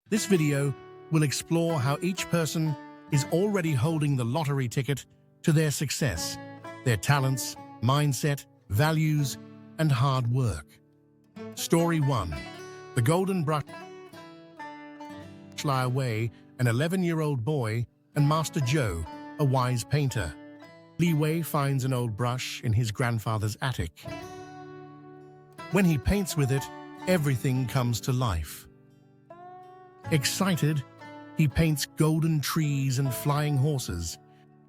This video will explore how each person is already holding the lottery ticket to their success, their talents, mindset, values, and hard work. Story 1. The Golden Brush. Lie away, an 11-year-old boy, and Master Joe, a wise painter. Li Wei finds an old brush in his grandfather's attic. When he paints with it, everything comes to life. Excited, he paints golden trees and flying horses,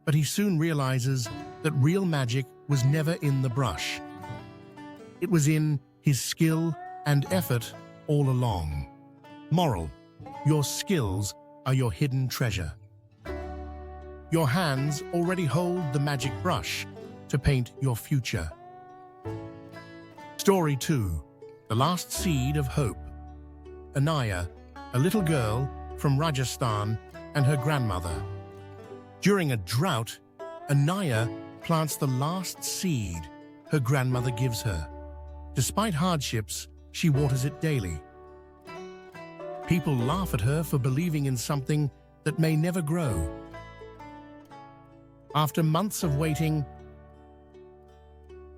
but he soon realizes that real magic was never in the brush. It was in his skill and effort all along. Moral: your skills are your hidden treasure. Your hands already hold the magic brush to paint your future. Story 2. The Last Seed of Hope. Anaya, a little girl from Rajasthan, and her grandmother. During a drought, Anaya plants the last seed her grandmother gives her. Despite hardships, she waters it daily. People laugh at her for believing in something that may never grow. After months of waiting,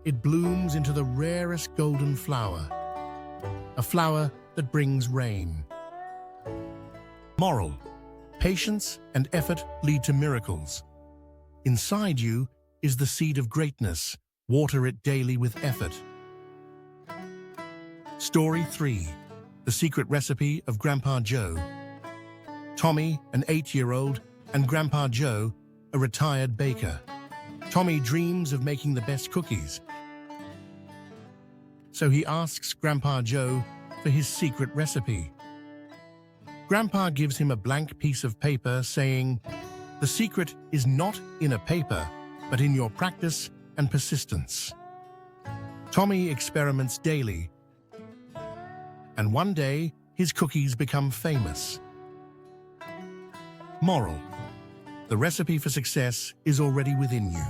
it blooms into the rarest golden flower, a flower that brings rain. Moral: patience and effort lead to miracles. Inside you is the seed of greatness. Water it daily with effort. Story 3. The Secret Recipe of Grandpa Joe. Tommy, an 8-year-old, and Grandpa Joe, a retired baker. Tommy dreams of making the best cookies, so he asks Grandpa Joe for his secret recipe. Grandpa gives him a blank piece of paper, saying, "The secret is not in a paper, but in your practice and persistence." Tommy experiments daily, and one day his cookies become famous. Moral: the recipe for success is already within you.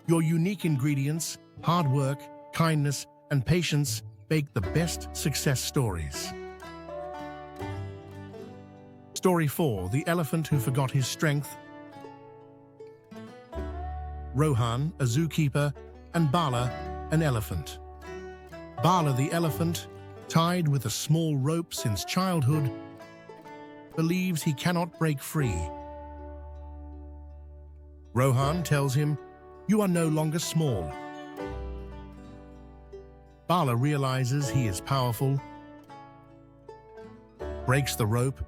Your unique ingredients, hard work, kindness, and patience bake the best success stories. Story 4. The Elephant Who Forgot His Strength. Rohan, a zookeeper, and Bala, an elephant. Bala the elephant, tied with a small rope since childhood, believes he cannot break free. Rohan tells him, "You are no longer small." Bala realizes he is powerful, breaks the rope,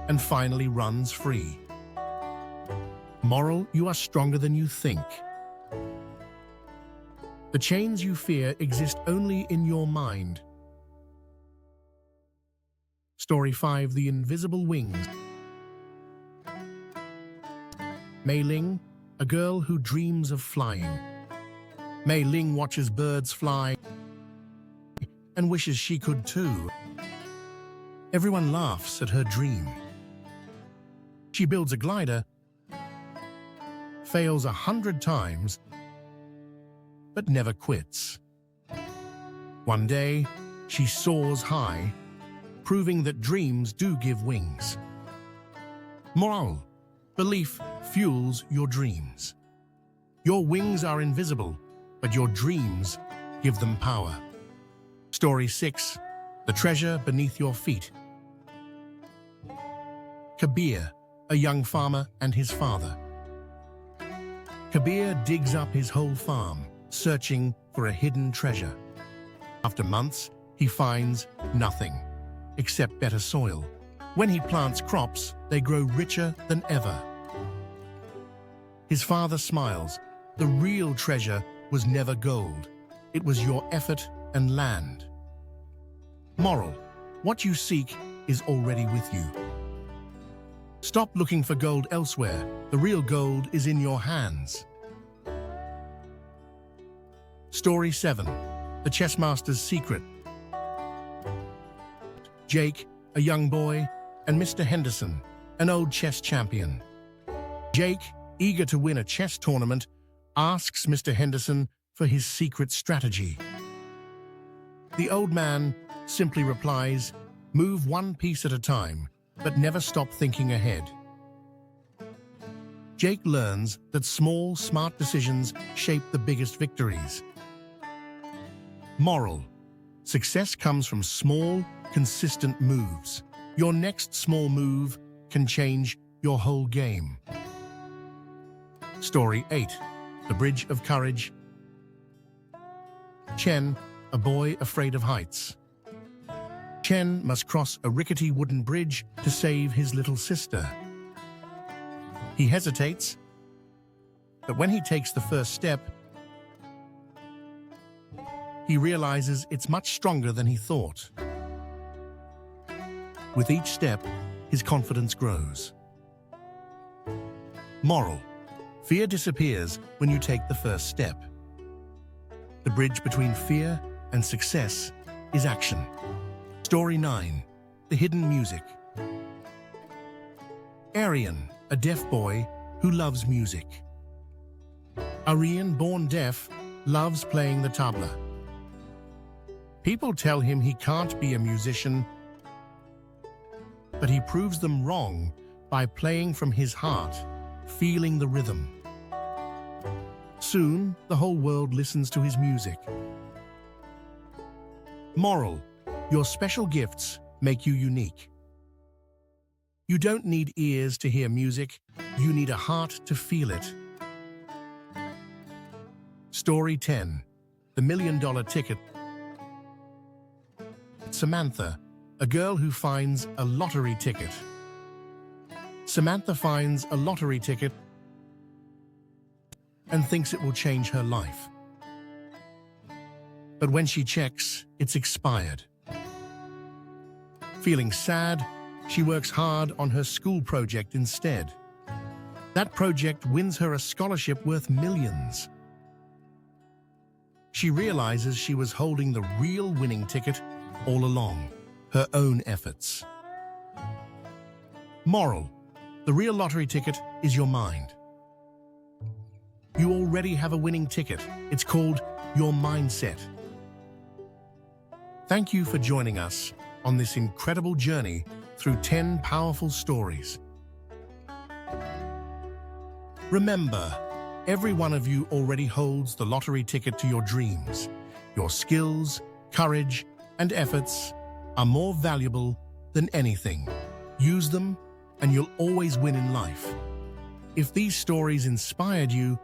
and finally runs free. Moral: you are stronger than you think. The chains you fear exist only in your mind. Story 5. The Invisible Wings. Mei Ling, a girl who dreams of flying. Mei Ling watches birds fly and wishes she could too. Everyone laughs at her dream. She builds a glider, fails 100 times, but never quits. One day, she soars high, proving that dreams do give wings. Moral: belief fuels your dreams. Your wings are invisible, but your dreams give them power. Story 6. The Treasure Beneath Your Feet. Kabir, a young farmer, and his father. Kabir digs up his whole farm, searching for a hidden treasure. After months, he finds nothing, except better soil. When he plants crops, they grow richer than ever. His father smiles. The real treasure was never gold. It was your effort and land. Moral: what you seek is already with you. Stop looking for gold elsewhere. The real gold is in your hands. Story 7. The Chessmaster's Secret. Jake, a young boy, and Mr. Henderson, an old chess champion. Jake, eager to win a chess tournament, asks Mr. Henderson for his secret strategy. The old man simply replies, Move one piece at a time, but never stop thinking ahead. Jake learns that small, smart decisions shape the biggest victories. Moral: success comes from small, consistent moves. Your next small move can change your whole game. Story 8. The Bridge of Courage. Chen, a boy afraid of heights. Chen must cross a rickety wooden bridge to save his little sister. He hesitates, but when he takes the first step, he realizes it's much stronger than he thought. With each step, his confidence grows. Moral: fear disappears when you take the first step. The bridge between fear and success is action. Story 9. The Hidden Music. Arian, a deaf boy who loves music. Arian, born deaf, loves playing the tabla. People tell him he can't be a musician, but he proves them wrong by playing from his heart, feeling the rhythm. Soon, the whole world listens to his music. Moral: your special gifts make you unique. You don't need ears to hear music, you need a heart to feel it. Story 10. The $1 Million Ticket. Samantha, a girl who finds a lottery ticket. Samantha finds a lottery ticket and thinks it will change her life. But when she checks, it's expired. Feeling sad, she works hard on her school project instead. That project wins her a scholarship worth millions. She realizes she was holding the real winning ticket all along, her own efforts. Moral: the real lottery ticket is your mind. You already have a winning ticket. It's called your mindset. Thank you for joining us on this incredible journey through 10 powerful stories. Remember, every one of you already holds the lottery ticket to your dreams. Your skills, courage, and efforts are more valuable than anything. Use them, and you'll always win in life. If these stories inspired you,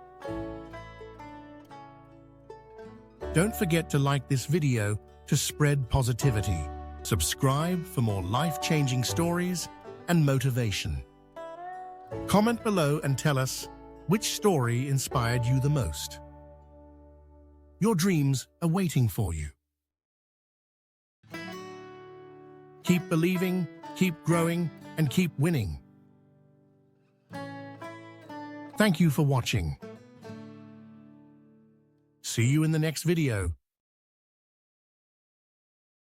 don't forget to like this video to spread positivity. Subscribe for more life-changing stories and motivation. Comment below and tell us which story inspired you the most. Your dreams are waiting for you. Keep believing, keep growing, and keep winning. Thank you for watching. See you in the next video.